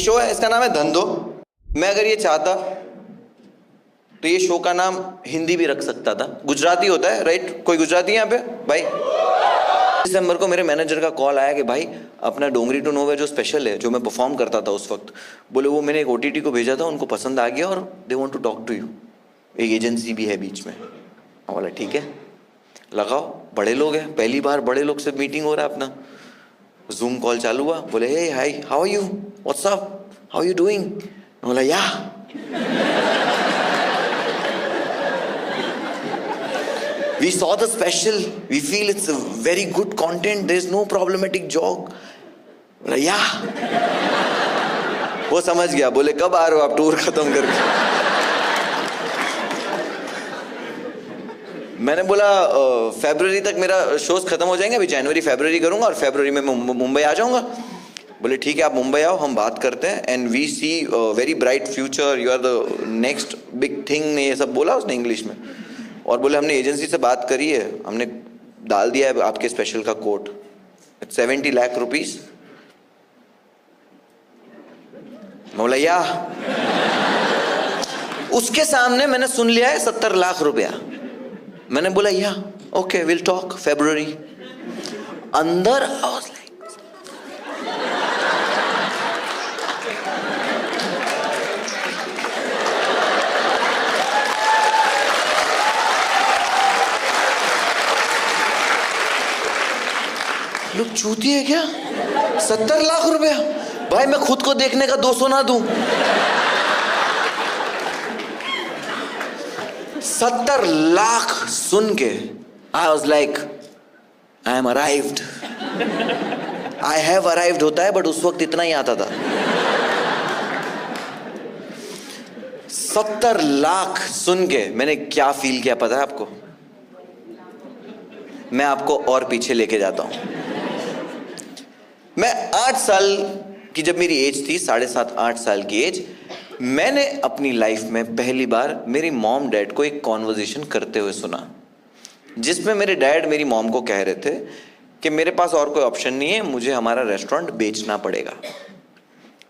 Show है, इसका नाम है धंधो। मैं अगर ये चाहता तो ये शो का नाम हिंदी भी रख सकता था, गुजराती होता है राइट? कोई गुजराती यहाँ पे भाई? दिसंबर को मेरे मैनेजर का कॉल आया कि भाई अपना डोंगरी टू नोवे जो स्पेशल है, जो मैं परफॉर्म करता था उस वक्त, बोले वो मैंने एक OTT को भेजा था, उनको पसंद आ गया और they want to talk to you. एक एजेंसी भी है बीच में। बोला ठीक है लगाओ, बड़े लोग हैं, पहली बार बड़े लोग से मीटिंग हो रहा है अपना। जूम कॉल चालू हुआ, बोले hey hi how are you, what's up, how you doing? बोला या we saw the special, we feel it's a very good content, there is no problematic joke. बोला या वो समझ गया। बोले कब आ रहे हो आप टूर खत्म करके? मैंने बोला फरवरी तक मेरा शोज खत्म हो जाएंगे, अभी जनवरी फरवरी करूंगा और फरवरी में मुंबई आ जाऊंगा। बोले ठीक है आप मुंबई आओ, हम बात करते हैं and we see very bright future, you are the next big thing. ये सब बोला उसने इंग्लिश में। और बोले हमने एजेंसी से बात करी है, हमने डाल दिया है आपके स्पेशल का कोट, 70 लाख रुपीस। बोला या उसके सामने मैंने सुन लिया है 70 लाख रुपया। मैंने बोला या ओके विल टॉक फरवरी। अंदर I was like, लोग चूती है क्या? 70 लाख रुपया भाई, मैं खुद को देखने का 200 ना दूं। 70 लाख सुन के I was like I am arrived, I have arrived होता है बट उस वक्त इतना ही आता था। 70 लाख सुन के मैंने क्या फील किया पता है आपको? मैं आपको और पीछे लेके जाता हूं। मैं 8 साल की जब मेरी एज थी, 7.5-8 साल की एज, मैंने अपनी लाइफ में पहली बार मेरी मॉम डैड को एक कॉन्वर्जेशन करते हुए सुना, जिसमें मेरे डैड मेरी मॉम को कह रहे थे कि मेरे पास और कोई ऑप्शन नहीं है, मुझे हमारा रेस्टोरेंट बेचना पड़ेगा।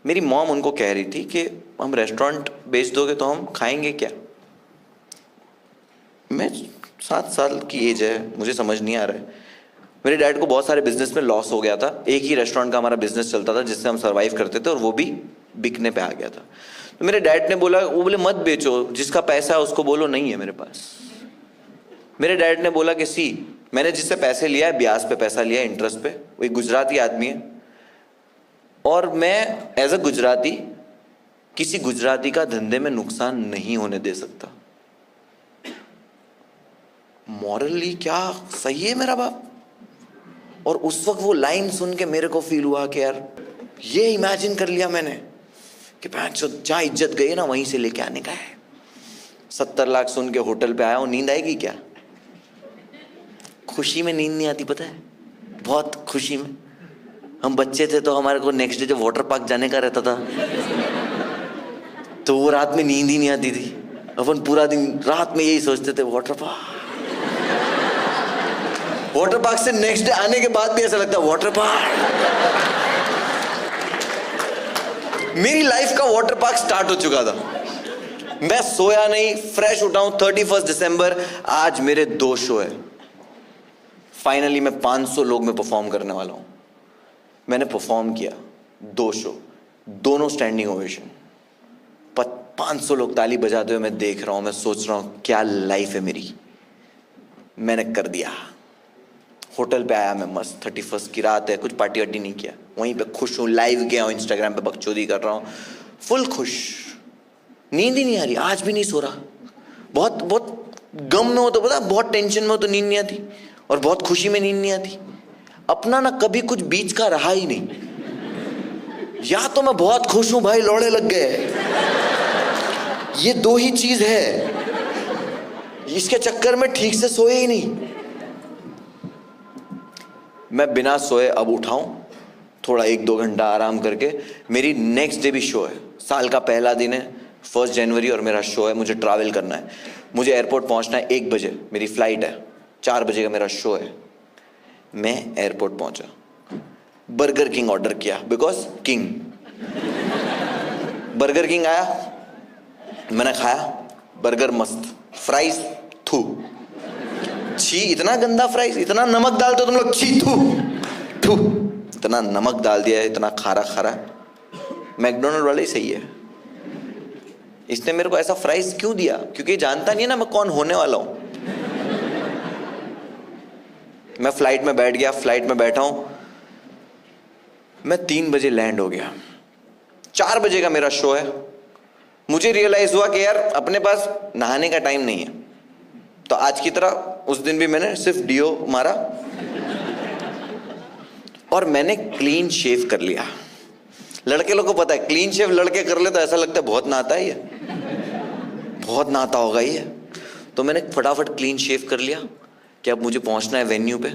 मेरी मॉम उनको कह रही थी कि हम रेस्टोरेंट बेच दोगे तो हम खाएंगे क्या? मैं 7 साल की एज है, मुझे समझ नहीं आ रहा है। मेरे डैड को बहुत सारे बिजनेस में लॉस हो गया था, एक ही रेस्टोरेंट का हमारा बिजनेस चलता था जिससे हम सरवाइव करते थे और वो भी बिकने पे आ गया था। तो मेरे डैड ने बोला, वो बोले मत बेचो, जिसका पैसा है उसको बोलो नहीं है मेरे पास। मेरे डैड ने बोला कि सी मैंने जिससे पैसे लिया है, ब्याज पे पैसा लिया है, इंटरेस्ट पे, वो एक गुजराती आदमी है और मैं एज अ गुजराती किसी गुजराती का धंधे में नुकसान नहीं होने दे सकता। मॉरली क्या सही है मेरा बाप? और उस वक्त वो लाइन सुन के मेरे को फील हुआ कि यार ये इमेजिन कर लिया मैंने कि जहाँ इज्जत गई ना वहीं से लेके आने का है। 70 लाख सुन के होटल पे आया हूँ, नींद आएगी क्या? खुशी में नींद नहीं आती पता है, बहुत खुशी में। हम बच्चे थे तो हमारे को नेक्स्ट डे जब वाटर पार्क जाने का रहता था तो वो रात में नींद ही नहीं आती थी। अपन पूरा दिन रात में यही सोचते थे वाटर पार्क से नेक्स्ट डे आने के बाद भी ऐसा लगता है वाटर पार्क। मेरी लाइफ का वाटर पार्क स्टार्ट हो चुका था। मैं सोया नहीं, फ्रेश उठा हूं। 31 दिसंबर आज मेरे 2 शो है। फाइनली मैं 500 लोग में परफॉर्म करने वाला हूं। मैंने परफॉर्म किया 2 शो, दोनों स्टैंडिंग ओवेशन। 500 लोग ताली बजाते हुए मैं देख रहा हूं, मैं सोच रहा हूं क्या लाइफ है मेरी। मैंने कर दिया। होटल पे आया मैं मस्त, 31 की रात है, कुछ पार्टी वार्टी नहीं किया, वहीं पे खुश हूँ। लाइव गया हूँ, इंस्टाग्राम पे बकचोदी कर रहा हूँ, फुल खुश। नींद ही नहीं आ रही, आज भी नहीं सो रहा। बहुत बहुत गम में हो तो पता, बहुत टेंशन में हो तो नींद नहीं आती, और बहुत खुशी में नींद नहीं आती। अपना ना कभी कुछ बीच का रहा ही नहीं। या तो मैं बहुत खुश हूं भाई, लौड़े लग गए, ये 2 ही चीज है। इसके चक्कर में ठीक से सोए ही नहीं। मैं बिना सोए अब उठाऊं, थोड़ा 1-2 घंटा आराम करके। मेरी नेक्स्ट डे भी शो है, साल का पहला दिन है, 1 जनवरी, और मेरा शो है। मुझे ट्रैवल करना है, मुझे एयरपोर्ट पहुंचना है 1 बजे, मेरी फ्लाइट है, 4 बजे का मेरा शो है। मैं एयरपोर्ट पहुंचा, बर्गर किंग ऑर्डर किया, बिकॉज किंग। बर्गर किंग आया, मैंने खाया, बर्गर मस्त, फ्राइज थू, छी इतना गंदा फ्राइज, इतना नमक डालते हो तुम लोग, छी थू थू, इतना नमक डाल दिया है, इतना खारा खारा। मैकडोनल्ड वाले ही सही है, इसने मेरे को ऐसा फ्राइज क्यों दिया? क्योंकि जानता नहीं है ना मैं कौन होने वाला हूं। मैं फ्लाइट में बैठ गया, फ्लाइट में बैठा हूं मैं, 3 बजे लैंड हो गया, 4 बजे का मेरा शो है। मुझे रियलाइज हुआ कि यार अपने पास नहाने का टाइम नहीं है, तो आज की तरह उस दिन भी मैंने सिर्फ डीओ मारा और मैंने क्लीन शेव कर लिया। लड़के लोग को पता है क्लीन शेव लड़के कर ले तो ऐसा लगता है बहुत नहाता है ये, बहुत नहाता होगा ये। तो मैंने फटाफट क्लीन शेव कर लिया कि अब मुझे पहुंचना है वेन्यू पे।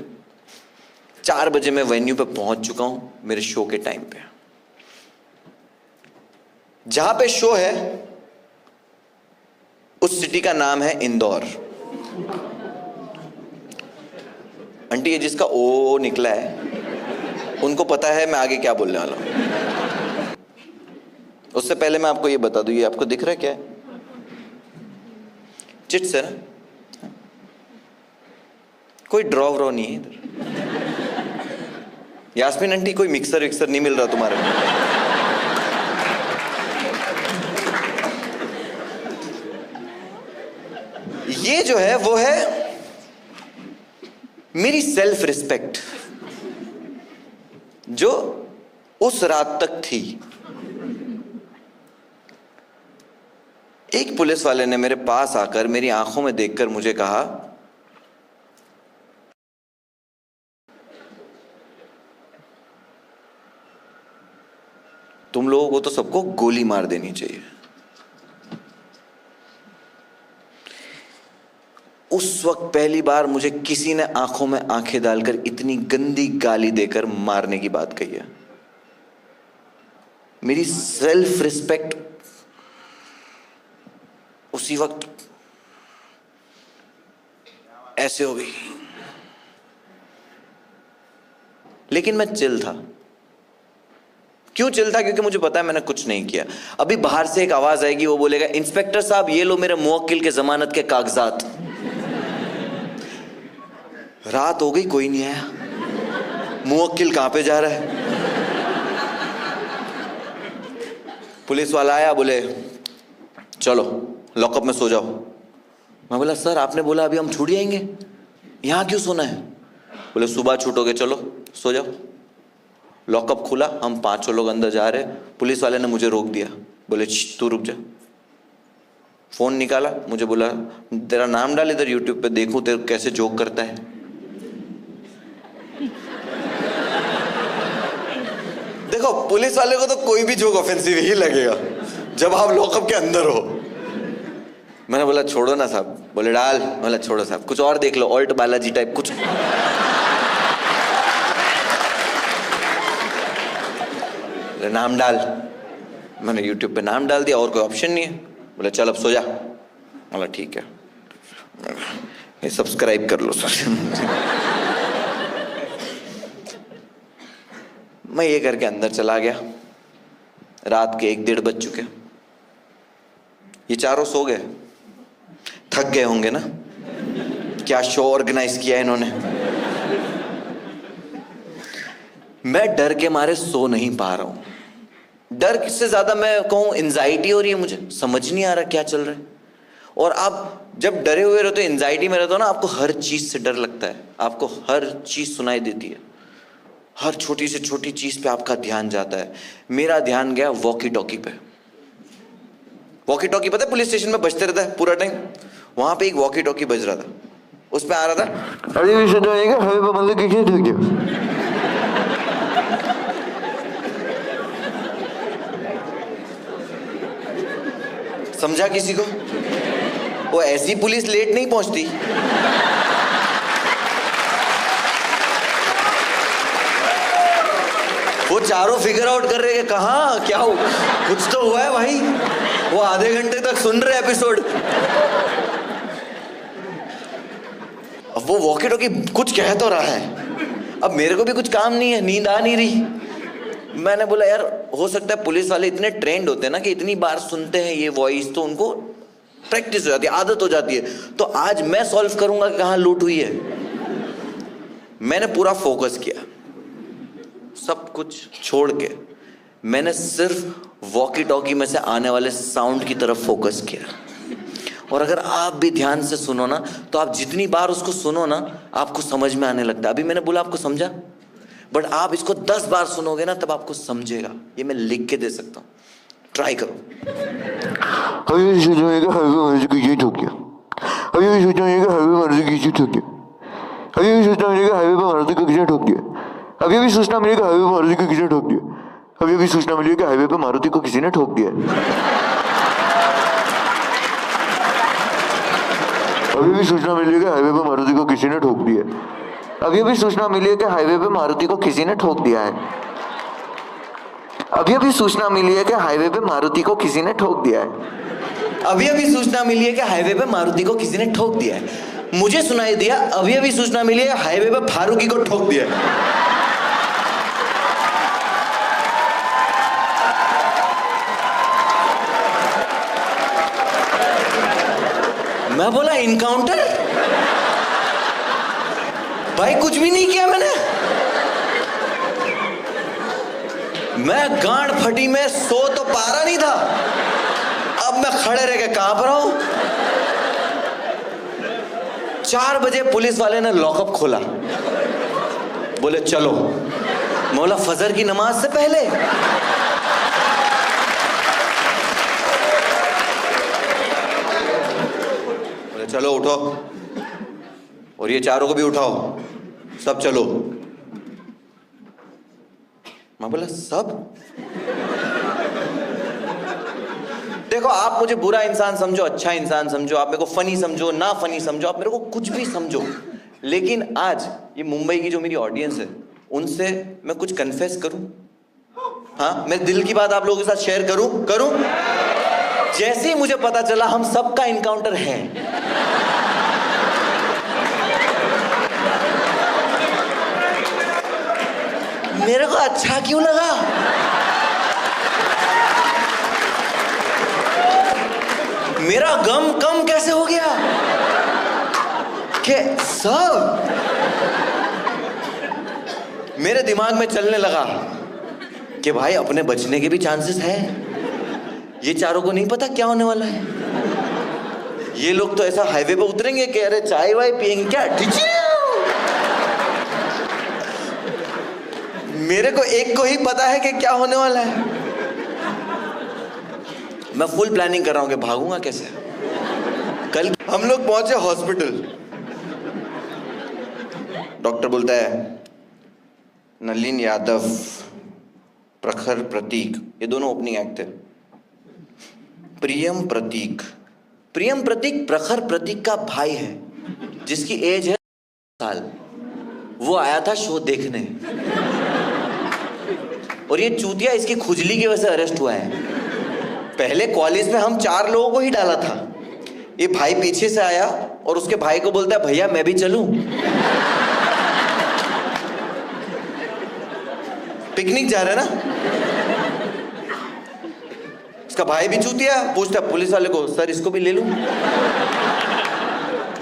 4 बजे मैं वेन्यू पे पहुंच चुका हूं मेरे शो के टाइम पे। जहां पे शो है उस सिटी का नाम है इंदौर। आंटी ये जिसका ओ निकला है उनको पता है मैं आगे क्या बोलने वाला हूं। उससे पहले मैं आपको ये बता दूं, ये आपको दिख रहा है क्या है? चिट्स है ना, कोई ड्रॉ व्रॉ नहीं है इधर। यास्मीन आंटी कोई मिक्सर विक्सर नहीं मिल रहा तुम्हारे को? ये जो है वो है मेरी सेल्फ रिस्पेक्ट जो उस रात तक थी। एक पुलिस वाले ने मेरे पास आकर मेरी आंखों में देखकर मुझे कहा, तुम लोगों को तो सबको गोली मार देनी चाहिए। उस वक्त पहली बार मुझे किसी ने आंखों में आंखें डालकर इतनी गंदी गाली देकर मारने की बात कही है। मेरी सेल्फ रिस्पेक्ट उसी वक्त ऐसे हो गई। लेकिन मैं चिल था। क्यों चिल था? क्योंकि मुझे पता है मैंने कुछ नहीं किया। अभी बाहर से एक आवाज आएगी, वो बोलेगा, इंस्पेक्टर साहब ये लो मेरे मुवक्किल के जमानत के कागजात। रात हो गई, कोई नहीं आया। मुवक्किल कहां पे जा रहा है? पुलिस वाला आया, बोले चलो लॉकअप में सो जाओ। मैं बोला सर आपने बोला अभी हम छूट जाएंगे, यहां क्यों सोना है? बोले सुबह छूटोगे, चलो सो जाओ। लॉकअप खुला, हम 5 लोग अंदर जा रहे। पुलिस वाले ने मुझे रोक दिया, बोले तू रुक जा। फोन निकाला, मुझे बोला तेरा नाम डाल इधर यूट्यूब पे, देखूं तेरे कैसे जोक करता है। देखो पुलिस वाले को तो कोई भी जोक ऑफेंसिव ही लगेगा जब आप लॉकअप के अंदर हो। मैंने बोला छोड़ो ना साहब। बोले डाल। बोला छोड़ो साहब, कुछ और देख लो, ऑल्ट बालाजी टाइप कुछ। नाम डाल। मैंने यूट्यूब पे नाम डाल दिया, और कोई ऑप्शन नहीं है। बोले चल अब सो जा। बोला ठीक है, ये सब्सक्राइब कर लो सर। मैं ये करके अंदर चला गया। रात के 1-1:30 बज चुके। ये चारों सो गए, थक गए होंगे ना, क्या शो ऑर्गेनाइज किया इन्होंने। मैं डर के मारे सो नहीं पा रहा हूं। डर से ज्यादा मैं कहूं एंजाइटी हो रही है, मुझे समझ नहीं आ रहा क्या चल रहा है। और आप जब डरे हुए रहते हो, एंजाइटी में रहते हो ना, आपको हर चीज से डर लगता है, आपको हर चीज सुनाई देती है, हर छोटी से छोटी चीज पे आपका ध्यान जाता है। मेरा ध्यान गया वॉकी टॉकी पे। वॉकी टॉकी पता है पुलिस स्टेशन में बजते रहता है पूरा टाइम। वहां पे एक वॉकी टॉकी बज रहा था, उस पे आ रहा था, समझा किसी को? वो ऐसी पुलिस लेट नहीं पहुंचती। वो चारों फिगर आउट कर रहे हैं कहाँ क्या हो, कुछ तो हुआ है भाई। वो आधे घंटे तक सुन रहे एपिसोड। अब वो वॉकी टॉकी कुछ कह तो रहा है, अब मेरे को भी कुछ काम नहीं है, नींद आ नहीं रही। मैंने बोला यार हो सकता है पुलिस वाले इतने ट्रेंड होते हैं ना कि इतनी बार सुनते हैं ये वॉइस तो उनको प्रैक्टिस हो जाती है, आदत हो जाती है। तो आज मैं सॉल्व करूंगा कि कहां लूट हुई है। मैंने पूरा फोकस किया, सब कुछ छोड़ के मैंने सिर्फ वॉकी टॉकी में से आने वाले साउंड की तरफ फोकस किया। और अगर आप भी ध्यान से सुनो ना तो आप जितनी बार उसको सुनो ना आपको समझ में आने लगता है। अभी मैंने बोला आपको समझा, बट आप इसको 10 बार सुनोगे ना तब आपको समझेगा। ये मैं लिख के दे सकता हूँ, ट्राई करो। अभी सोचेगा हाईवे मर्जी की चीज ठोक गया, अभी भी सोचेगा हाईवे मर्जी की चीज ठोक गया, अभी भी सोचना मिलेगा हाईवे पे मारुति को किसी ने ठोक दिया, अभी भी सोचना मिलेगा हाईवे पे मारुति को किसी ने ठोक दिया, अभी भी सोचना मिलेगा हाईवे पे मारुति को किसी ने ठोक दिया, अभी भी सूचना मिली कि हाईवे पे मारुति को किसी ने ठोक दिया है, अभी भी सूचना मिली है कि हाईवे पे मारुति को किसी ने ठोक दिया है, अभी अभी सूचना मिली है कि हाईवे पे मारुति को किसी ने ठोक दिया है, अभी अभी सूचना मिली है कि हाईवे पे मारुति को किसी ने ठोक दिया है। मुझे सुनाई दिया अभी अभी सूचना मिली है हाईवे पे फारूकी को ठोक दिया है। मैं बोला इनकाउंटर? भाई कुछ भी नहीं किया मैंने। मैं गांड फटी में सो तो पा रहा नहीं था, अब मैं खड़े रह के कांप रहा हूं। 4 बजे पुलिस वाले ने लॉकअप खोला, बोले चलो। मौला फजर की नमाज से पहले। बोले चलो उठो, और ये चारों को भी उठाओ, सब चलो। मैं बोला सब? देखो आप मुझे बुरा इंसान समझो, अच्छा इंसान समझो, आप मेरे को फनी समझो, ना फनी समझो, आप मेरे को कुछ भी समझो, लेकिन आज ये मुंबई की जो मेरी ऑडियंस है उनसे मैं कुछ कन्फेस करूं। हाँ, मैं दिल की बात आप लोगों के साथ शेयर करूं। जैसे ही मुझे पता चला हम सबका इनकाउंटर है, मेरे को अच्छा क्यों लगा? मेरा गम कम कैसे हो गया कि सब मेरे दिमाग में चलने लगा कि भाई अपने बचने के भी चांसेस है। ये चारों को नहीं पता क्या होने वाला है। ये लोग तो ऐसा हाईवे पे उतरेंगे कि अरे चाय वाय पियेंगे क्या। मेरे को एक को ही पता है कि क्या होने वाला है। मैं फुल प्लानिंग कर रहा हूं कि भागूंगा कैसे। कल हम लोग पहुंचे हॉस्पिटल, डॉक्टर बोलता है नलिन यादव, प्रखर प्रतीक, ये दोनों ओपनिंग एक्ट थे। प्रियम प्रतीक प्रखर प्रतीक का भाई है जिसकी एज है साल। वो आया था शो देखने और ये चूतिया इसकी खुजली की वजह से अरेस्ट हुआ है। पहले कॉलेज में हम 4 लोगों को ही डाला था। ये भाई पीछे से आया और उसके भाई को बोलता है भैया मैं भी चलूं। पिकनिक जा रहे हैं ना। इसका भाई भी चूतिया, पूछता पुलिस वाले को सर इसको भी ले लूं।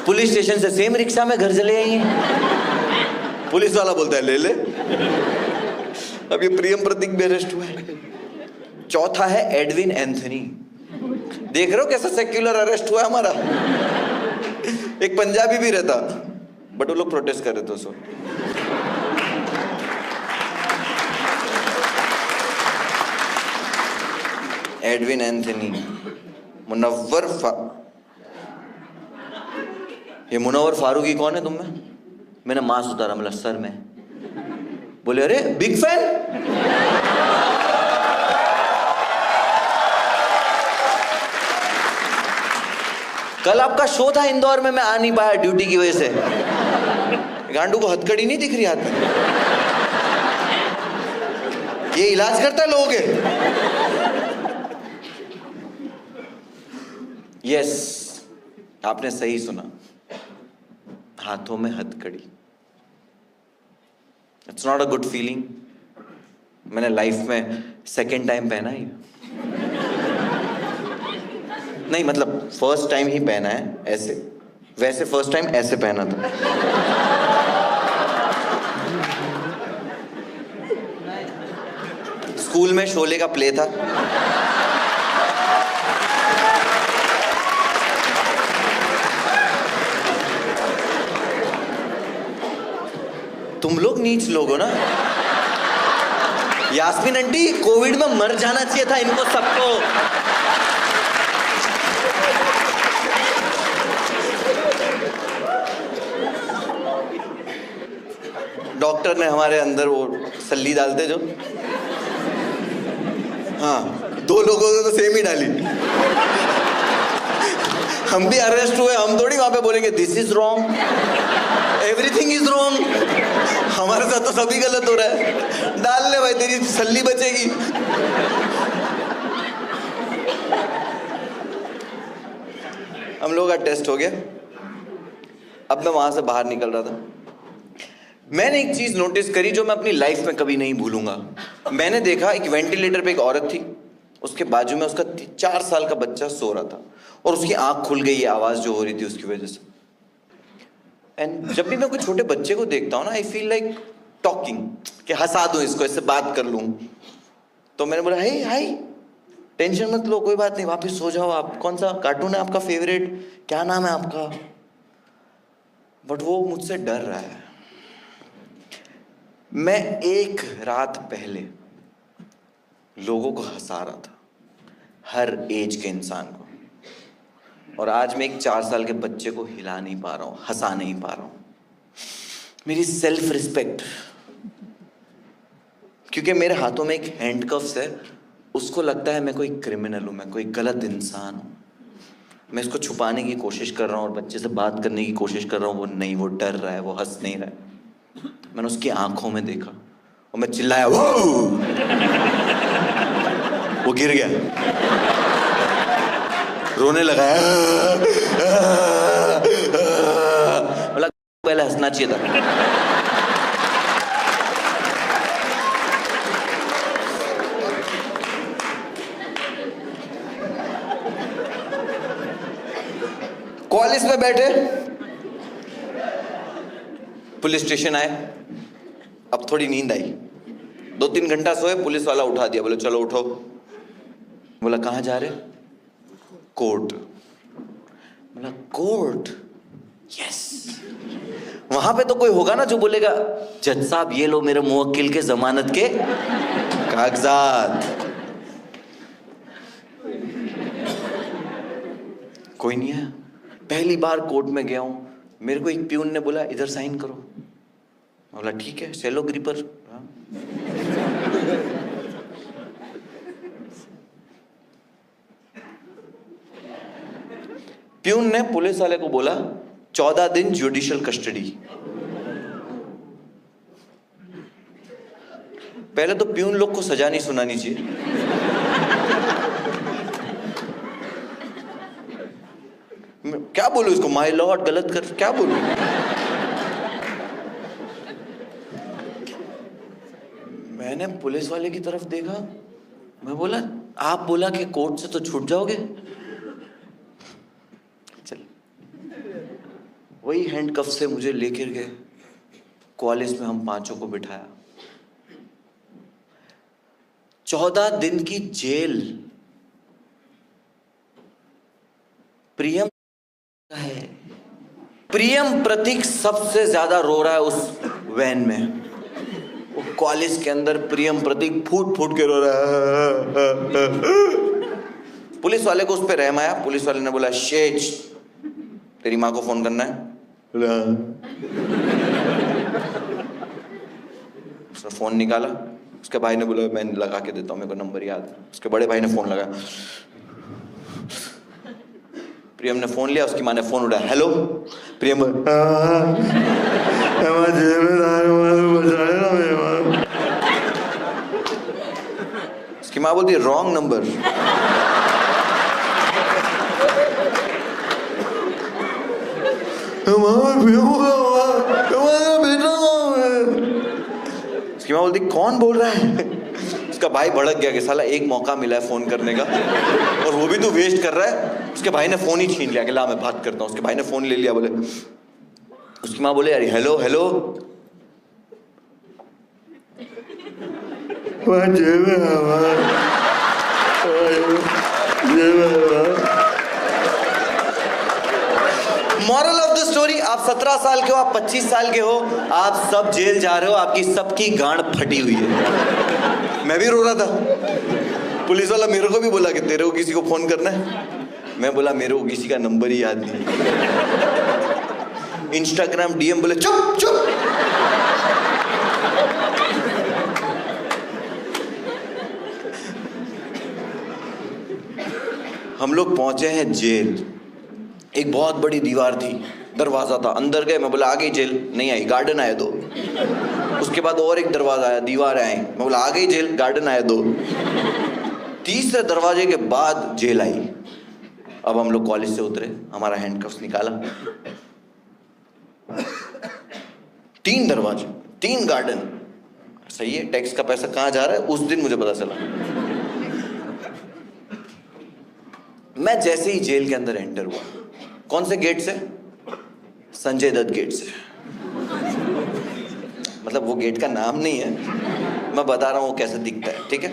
पुलिस स्टेशन से सेम रिक्शा में घर चले आएंगे। पुलिस वाला बोलता है ले ले। अब ये प्रियम प्रतीक भी अरेस्ट हुआ है। चौथा है एडविन एंथनी। देख रहे हो कैसा सेक्युलर अरेस्ट हुआ हमारा। एक पंजाबी भी रहता बट वो लोग प्रोटेस्ट कर रहे थे उसको। एडविन एंथनी, ये मुनव्वर फारूकी कौन है तुम में? मैंने मास्क उतारा, मतलब सर में। बोले अरे बिग फैन। कल आपका शो था इंदौर में, मैं आ नहीं पाया ड्यूटी की वजह से। गांडू को हथकड़ी नहीं दिख रही हाथ में। ये इलाज करता है लोगों के। यस, आपने सही सुना, हाथों में हथकड़ी। It's not a good feeling. मैंने लाइफ में सेकंड टाइम पहना ही नहीं, मतलब फर्स्ट टाइम ही पहना है ऐसे, वैसे फर्स्ट टाइम ऐसे पहना था। स्कूल में शोले का प्ले था, तुम लोग नीच लोग हो ना। यास्मीन आंटी कोविड में मर जाना चाहिए था इनको सबको। डॉक्टर ने हमारे अंदर वो सल्ली डालते जो, हाँ, 2 लोगों ने तो सेम ही डाली। हम भी अरेस्ट हुए, हम थोड़ी वहां पे बोलेंगे this is wrong, everything is wrong. हमारे साथ तो सभी गलत हो रहा है। डाल ले भाई, तेरी सल्ली बचेगी। हम लोग का टेस्ट हो गया। अब मैं वहां से बाहर निकल रहा था, मैंने एक चीज नोटिस करी जो मैं अपनी लाइफ में कभी नहीं भूलूंगा। मैंने देखा एक वेंटिलेटर पे एक औरत थी, उसके बाजू में उसका 4 साल का बच्चा सो रहा था और उसकी आंख खुल गई, ये आवाज जो हो रही थी उसकी वजह से। एंड जब भी मैं कोई छोटे बच्चे को देखता हूँ ना, आई फील लाइक टॉकिंग, कि हंसा दूं इसको, इससे बात कर लूं। तो मैंने बोला, हे हाय, टेंशन मत लो, कोई बात नहीं, वापस सो जाओ आप। कौन सा कार्टून है आपका फेवरेट, क्या नाम है आपका? बट वो मुझसे डर रहा है। मैं एक रात पहले लोगों को हंसा रहा था, हर एज के इंसान को, और आज मैं एक 4 साल के बच्चे को हिला नहीं पा रहा हूं, हंसा नहीं पा रहा हूं। मेरी सेल्फ रिस्पेक्ट, क्योंकि मेरे हाथों में एक हैंडकफ्स है, उसको लगता है मैं कोई क्रिमिनल हूं, मैं कोई गलत इंसान हूं। मैं इसको छुपाने की कोशिश कर रहा हूं और बच्चे से बात करने की कोशिश कर रहा हूं, वो नहीं, वो डर रहा है, वो हंस नहीं रहा है। मैंने उसकी आंखों में देखा और मैं चिल्लाया, वो गिर गया, रोने लगा। बोला पहले हंसना चाहिए था। कॉलेज में बैठे, पुलिस स्टेशन आए, अब थोड़ी नींद आई, 2-3 घंटा सोए, पुलिस वाला उठा दिया, बोले चलो उठो। बोला कहाँ जा रहे? कोर्ट। बोला कोर्ट? यस। वहां पे तो कोई होगा ना जो बोलेगा, जज साहब ये लो मेरे मुवक्किल के जमानत के कागजात। कोई नहीं है। पहली बार कोर्ट में गया हूं, मेरे को एक प्यून ने बोला इधर साइन करो। मैं बोला ठीक है, सेलो ग्रिपर। प्यून ने पुलिस वाले को बोला 14 दिन जुडिशियल कस्टडी। पहले तो प्यून लोग को सजा नहीं सुनानी चाहिए। क्या बोलूं इसको, माय लॉर्ड गलत कर, क्या बोलूं? मैंने पुलिस वाले की तरफ देखा, मैं बोला आप बोला कि कोर्ट से तो छूट जाओगे। चल, वही हैंडकफ से मुझे लेकर गए, कॉलेज में हम 5 को बिठाया, 14 दिन की जेल। प्रियम है, प्रियम प्रतीक सबसे ज्यादा रो रहा है उस वैन में। वो कॉलेज के अंदर प्रियम प्रतीक फूट फूट के रो रहा है। पुलिस वाले को उस पर रहम आया। पुलिस वाले ने बोला शेज तेरी माँ को फोन करना है। उसने फोन निकाला, उसके भाई ने बोला मैं लगा के देता हूँ, मेरे को नंबर याद है। उसके बड़े भाई ने फोन लगाया, प्रियम ने फोन लिया, उसकी माँ ने फोन उठाया, हेलो प्रियम। उसकी माँ बोलती रॉन्ग नंबर। उसकी माँ बोलती कौन बोल रहा है? उसका भाई भड़क गया कि साला एक मौका मिला है फोन करने का और वो भी तू वेस्ट कर रहा है। उसके भाई ने फोन ही छीन लिया कि ला मैं बात करता हूँ। उसके भाई ने फोन ले लिया, बोले, उसकी माँ बोले अरे hello hello, moral of the story, आप 17 साल के हो, आप 25 साल के हो, आप सब जेल जा रहे हो, आपकी सबकी गांड फटी हुई है। मैं भी रो रहा था। पुलिस वाला मेरे को भी बोला कि तेरे को किसी को फोन करना है। मैं बोला मेरे को किसी का नंबर ही याद नहीं। इंस्टाग्राम डीएम, बोले चुप चुप। हम लोग पहुंचे हैं जेल। एक बहुत बड़ी दीवार थी, दरवाजा था, अंदर गए। मैं बोला आ गई जेल, नहीं आई, गार्डन आए दो। उसके बाद और एक दरवाजा आया, दीवार आई, मैं बोला आ गई जेल, गार्डन आए दो। तीसरे दरवाजे के बाद जेल आई। अब हम लोग कॉलेज से उतरे, हमारा हैंडकफ्स निकाला। 3 दरवाजे, 3 गार्डन, सही है। टैक्स का पैसा कहाँ जा रहा है उस दिन मुझे पता चला। मैं जैसे ही जेल के अंदर एंटर हुआ, कौन से गेट से? संजय दत्त गेट से। मतलब वो गेट का नाम नहीं है, मैं बता रहा हूं वो कैसे दिखता है, ठीक है?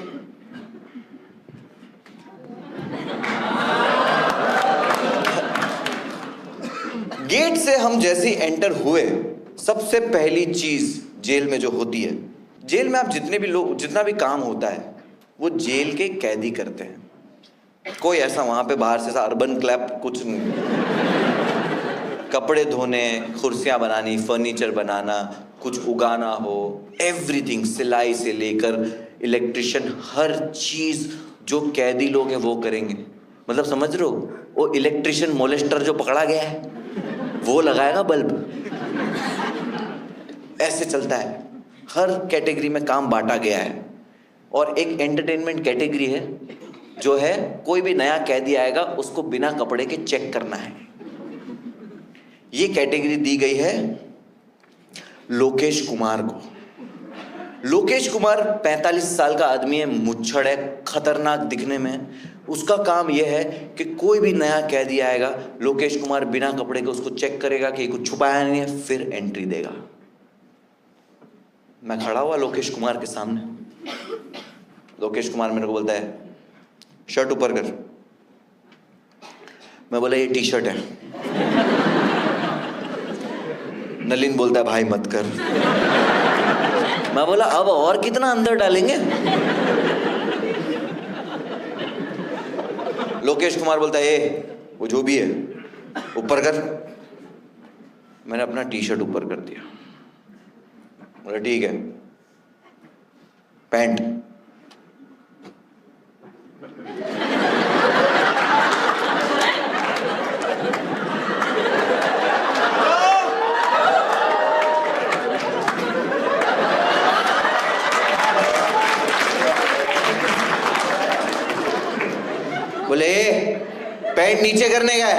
गेट से हम जैसे ही एंटर हुए, सबसे पहली चीज जेल में जो होती है, जेल में आप जितने भी लोग, जितना भी काम होता है वो जेल के कैदी करते हैं। कोई ऐसा वहां पे बाहर से ऐसा अर्बन क्लैप कुछ नहीं। कपड़े धोने, कुर्सियां बनानी, फर्नीचर बनाना, कुछ उगाना हो, एवरीथिंग, सिलाई से लेकर इलेक्ट्रिशियन, हर चीज जो कैदी लोग हैं वो करेंगे। मतलब समझ रहे हो, वो इलेक्ट्रिशियन मोलेस्टर जो पकड़ा गया है वो लगाएगा बल्ब। ऐसे चलता है, हर कैटेगरी में काम बांटा गया है। और एक एंटरटेनमेंट कैटेगरी है जो है, कोई भी नया कैदी आएगा उसको बिना कपड़े के चेक करना है। ये कैटेगरी दी गई है लोकेश कुमार को। लोकेश कुमार 45 साल का आदमी है, मुच्छड़ है, खतरनाक दिखने में। उसका काम यह है कि कोई भी नया कैदी आएगा, लोकेश कुमार बिना कपड़े के उसको चेक करेगा कि कुछ छुपाया नहीं है, फिर एंट्री देगा। मैं खड़ा हुआ लोकेश कुमार के सामने। लोकेश कुमार मेरे को बोलता है शर्ट ऊपर कर। मैं बोला ये टी शर्ट है। नलिन बोलता है भाई मत कर। मैं बोला अब और कितना अंदर डालेंगे। लोकेश कुमार बोलता है वो जो भी है ऊपर कर। मैंने अपना टी शर्ट ऊपर कर दिया। बोला ठीक है, पैंट। बोले पैंट नीचे करने का है।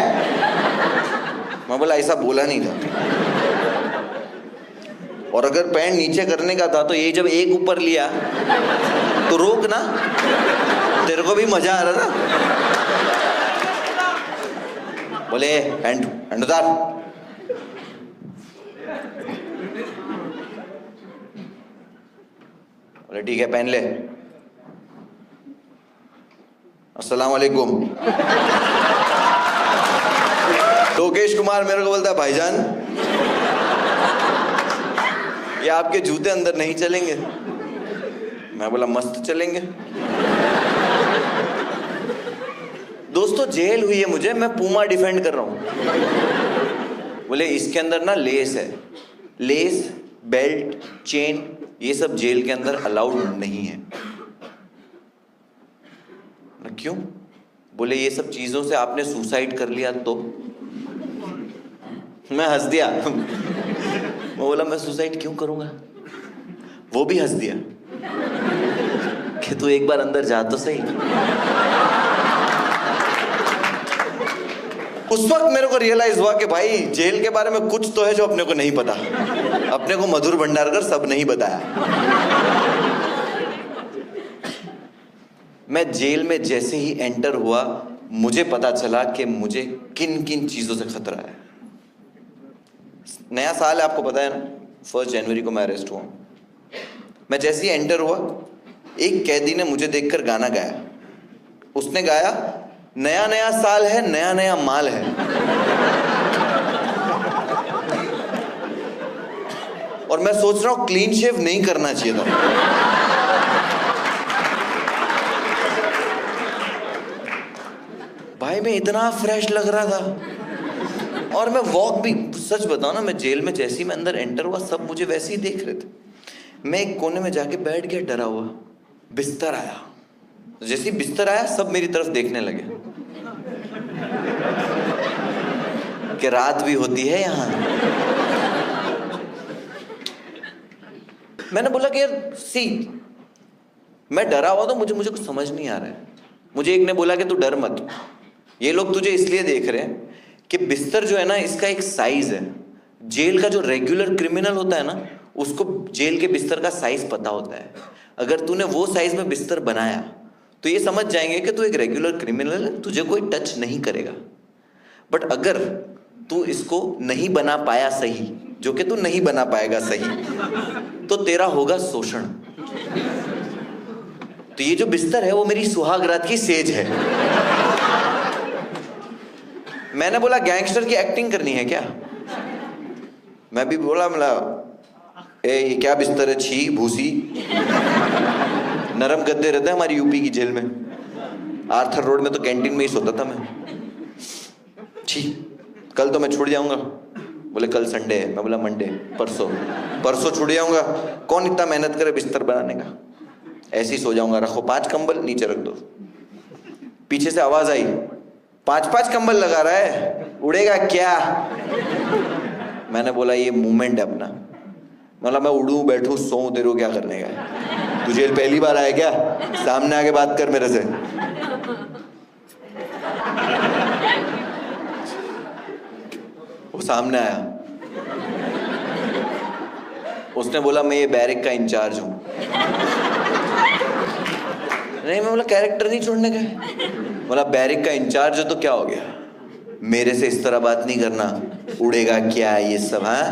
मैं बोला ऐसा बोला नहीं था, और अगर पैंट नीचे करने का था तो ये जब एक ऊपर लिया तो रोक ना, तेरे को भी मजा आ रहा था। बोले हैंड उतार। बोले ठीक है पहन ले। अस्सलाम वालेकुम। लोकेश कुमार मेरे को बोलता है भाईजान ये आपके जूते अंदर नहीं चलेंगे। मैं बोला मस्त चलेंगे। दोस्तों जेल हुई है मुझे, मैं पूमा डिफेंड कर रहा हूं। बोले इसके अंदर ना लेस है, लेस, बेल्ट, चेन, ये सब जेल के अंदर अलाउड नहीं है। क्यों? बोले ये सब चीजों से आपने सुसाइड कर लिया तो। मैं हंस दिया। मैं बोला मैं सुसाइड क्यों करूंगा। वो भी हंस दिया कि तू एक बार अंदर जा तो सही। उस वक्त मेरे को रियलाइज हुआ कि भाई जेल के बारे में कुछ तो है जो अपने को नहीं पता। अपने को मधुर भंडारकर सब नहीं बताया। मैं जेल में जैसे ही एंटर हुआ मुझे पता चला कि मुझे किन किन चीज़ों से खतरा है। नया साल है, आपको पता है ना, 1 जनवरी को मैं अरेस्ट हुआ। मैं जैसे ही एंटर हुआ, एक कैदी ने मुझे देखकर गाना गाया। उसने गाया, नया नया साल है, नया नया माल है। और मैं सोच रहा हूं क्लीन शेव नहीं करना चाहिए था। भाई मैं इतना फ्रेश लग रहा था। और मैं वॉक भी, सच बताऊं ना, मैं जेल में जैसे ही मैं अंदर एंटर हुआ सब मुझे वैसे ही देख रहे थे। मैं एक कोने में जाके बैठ गया डरा हुआ। बिस्तर आया, जैसे ही बिस्तर आया सब मेरी तरफ देखने लगे कि रात भी होती है यहां। मैंने बोला कि यार सी, मैं डरा हुआ तो मुझे कुछ समझ नहीं आ रहा है। मुझे एक ने बोला कि तू डर मत, ये लोग तुझे इसलिए देख रहे हैं कि बिस्तर जो है ना, इसका एक साइज है। जेल का जो रेगुलर क्रिमिनल होता है ना, उसको जेल के बिस्तर का साइज पता होता है। अगर तूने वो साइज में बिस्तर बनाया तो ये समझ जाएंगे कि तू एक रेगुलर क्रिमिनल है, तुझे कोई टच नहीं करेगा। बट अगर तू इसको नहीं बना पाया सही, जो कि तू नहीं बना पाएगा सही, तो तेरा होगा शोषण। तो ये जो बिस्तर है वो मेरी सुहाग रात की सेज है। मैंने बोला गैंगस्टर की एक्टिंग करनी है क्या? मैं भी बोला ये क्या बिस्तर है, छी भूसी, नरम गद्दे रहते हैं हमारी यूपी की जेल में। आर्थर रोड में तो कैंटीन में ही सोता था मैं। छी, कल तो मैं छूट जाऊंगा। बोले कल संडे है। मैं बोला मंडे, परसों छूट जाऊंगा। कौन इतना मेहनत करे बिस्तर बनाने का, ऐसे ही सो जाऊंगा। रखो 5 कंबल, नीचे रख दो। पीछे से आवाज आई, 5-5 कंबल लगा रहा है, उड़ेगा क्या? मैंने बोला ये मूवमेंट है अपना। मतलब मैं उड़ूं बैठूं सोऊं, तेरे को क्या करने का है? तू जेल पहली बार आया क्या? सामने आके बात कर मेरे से। वो सामने आया, उसने बोला मैं ये बैरिक का इंचार्ज हूं। नहीं, मैं बोला कैरेक्टर नहीं छोड़ने का। बोला बैरिक का इंचार्ज है तो क्या हो गया, मेरे से इस तरह बात नहीं करना, उड़ेगा क्या ये सब। हाँ,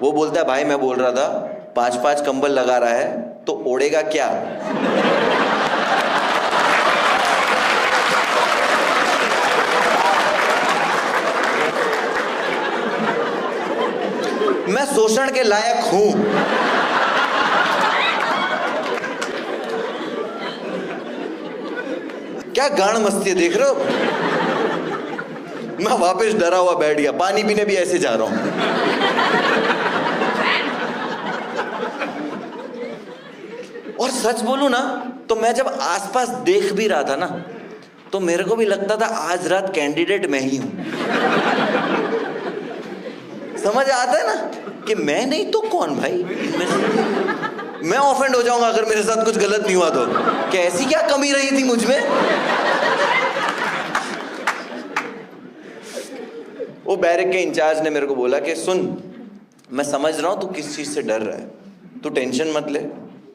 वो बोलता है भाई मैं बोल रहा था 5-5 कंबल लगा रहा है तो उड़ेगा क्या? मैं शोषण के लायक हूं। क्या गांड मस्ती है, देख रहे हो? मैं वापस डरा हुआ बैठ गया। पानी पीने भी ऐसे जा रहा हूं। और सच बोलूं ना, तो मैं जब आसपास देख भी रहा था ना, तो मेरे को भी लगता था आज रात कैंडिडेट मैं ही हूं। समझ आता है ना कि मैं नहीं तो कौन भाई। मैं ऑफेंड हो जाऊंगा अगर मेरे साथ कुछ गलत नहीं हुआ तो। कि ऐसी क्या कमी रही थी मुझ में? वो बैरक के इंचार्ज ने मेरे को बोला कि सुन, मैं समझ रहा हूं तू किस चीज से डर रहा है, तू टेंशन मत ले,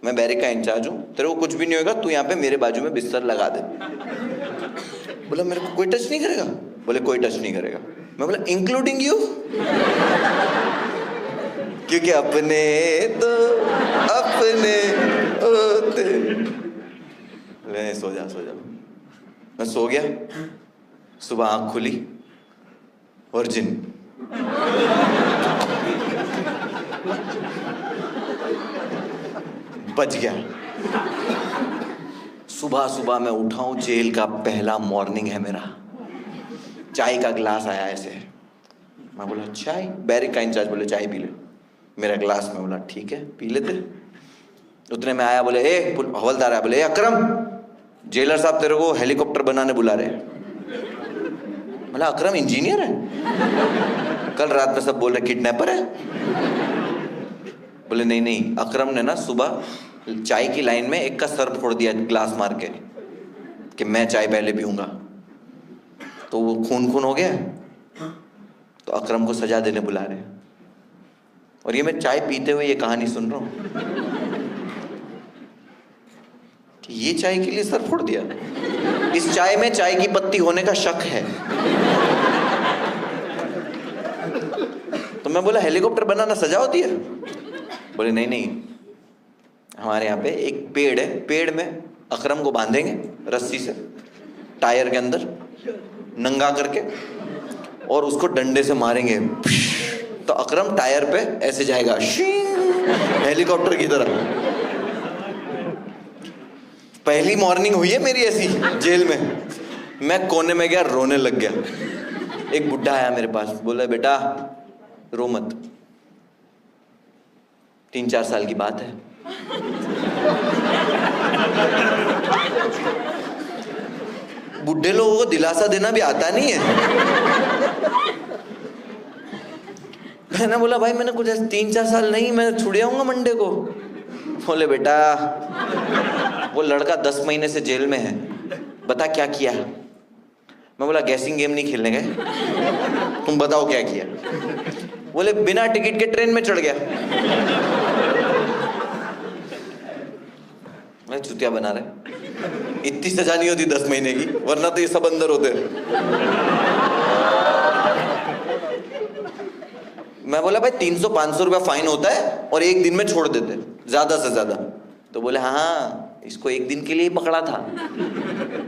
मैं बैरक का इंचार्ज हूं, तेरे को कुछ भी नहीं होगा, तू यहाँ पे मेरे बाजू में बिस्तर लगा दे। बोला मेरे को कोई टच नहीं करेगा? बोले कोई टच नहीं करेगा। मैं बोला इंक्लूडिंग यू? क्योंकि अपने तो अपने होते। ले सो जा। मैं सो गया। सुबह आंख खुली और जिन। बच गया। सुबह मैं उठा हूं, जेल का पहला मॉर्निंग है मेरा। चाय का ग्लास आया ऐसे। मैं बोला चाय? बैरिक का इंचार्ज बोले चाय पी ले। मेरा ग्लास में, बोला ठीक है पी लेते। उतने में आया, बोले ए हवलदार आया, बोले ए अकरम, जेलर साहब तेरे को हेलीकॉप्टर बनाने बुला रहे हैं। बोला अकरम इंजीनियर है? कल रात में सब बोल रहे किडनैपर है। बोले नहीं, अकरम ने ना सुबह चाय की लाइन में एक का सर फोड़ दिया ग्लास मार के कि मैं चाय पहले पीऊंगा, तो वो खून हो गया, तो अकरम को सजा देने बुला रहे हैं। और ये मैं चाय पीते हुए ये कहानी सुन रहा हूं। कि ये चाय के लिए सर फोड़ दिया, इस चाय में चाय की पत्ती होने का शक है। तो मैं बोला हेलीकॉप्टर बनाना सजा होती है? बोले नहीं नहीं, हमारे यहाँ पे एक पेड़ है, पेड़ में अकरम को बांधेंगे रस्सी से टायर के अंदर नंगा करके और उसको डंडे से मारेंगे तो अकरम टायर पे ऐसे जाएगा हेलीकॉप्टर की तरह। पहली मॉर्निंग हुई है मेरी ऐसी जेल में, मैं कोने में गया, रोने लग गया। एक बुढ़ा आया मेरे पास, बोला बेटा रो मत, 3-4 साल की बात है। बुढ़े लोगों को दिलासा देना भी आता नहीं है। मैंने बोला भाई मैंने कुछ 3-4 साल नहीं, मैं छुड़ आऊंगा मंडे को। बोले बेटा वो लड़का 10 महीने से जेल में है, बता क्या किया। मैं बोला गैसिंग गेम नहीं खेलने गए, तुम बताओ क्या किया। बोले बिना टिकट के ट्रेन में चढ़ गया। मैं चुतिया बना रहे, इतनी सजा नहीं होती 10 महीने की, वरना तो ये सब अंदर होते। मैं बोला भाई 300-500 रुपया फाइन होता है और 1 दिन में छोड़ देते ज्यादा से ज्यादा। तो बोले हाँ इसको 1 दिन के लिए ही पकड़ा था,